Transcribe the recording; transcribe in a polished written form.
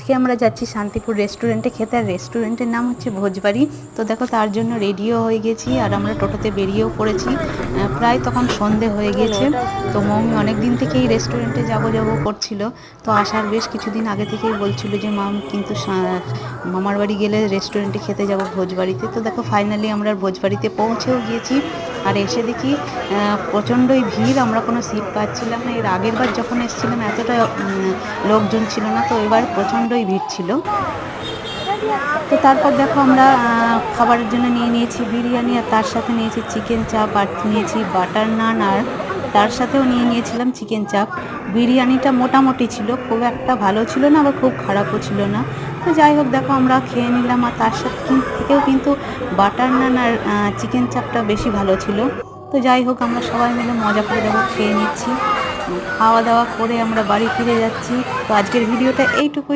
আজকে আমরা যাচ্ছি শান্তিপুর রেস্টুরেন্টে খেতে, আর রেস্টুরেন্টের নাম হচ্ছে ভোজবাড়ি। তো দেখো তার জন্য রেডিও হয়ে গেছি আর আমরা টোটোতে বেরিয়েও পড়েছি। প্রায় তখন সন্ধে হয়ে গেছে। তো মমি অনেক দিন থেকেই রেস্টুরেন্টে যাব করছিল। তো আসার বেশ কিছুদিন আগে থেকেই বলছিল যে মাম কিন্তু মামার বাড়ি গেলে রেস্টুরেন্টে খেতে যাব ভোজবাড়িতে। তো দেখো ফাইনালি আমরা ভোজবাড়িতে পৌঁছেও গিয়েছি। আর এসে দেখি প্রচণ্ডই ভিড়, আমরা কোনো সিট পাচ্ছিলাম না। এর আগের বার যখন এসেছিলাম এতটা লোকজন ছিল না, তো এবার প্রচণ্ডই ভিড় ছিল। তো তারপর দেখো আমরা খাবারের জন্য নিয়েছি বিরিয়ানি, আর তার সাথে নিয়েছি চিকেন চাপ, আর নিয়েছি বাটার নান, আর তার সাথেও নিয়েছিলাম চিকেন চাপ। বিরিয়ানিটা মোটামুটি ছিল, খুব একটা ভালো ছিল না, আবার খুব খারাপও ছিল না। তো যাই হোক দেখো আমরা খেয়ে নিলাম, আর তার সাথে থেকেও কিন্তু বাটার নান আর চিকেন চাপটা বেশি ভালো ছিল। তো যাই হোক আমরা সবাই মিলে মজা করে দেখো খেয়ে নিচ্ছি। খাওয়া দাওয়া করে আমরা বাড়ি ফিরে যাচ্ছি। তো আজকের ভিডিওটা এইটুকুই।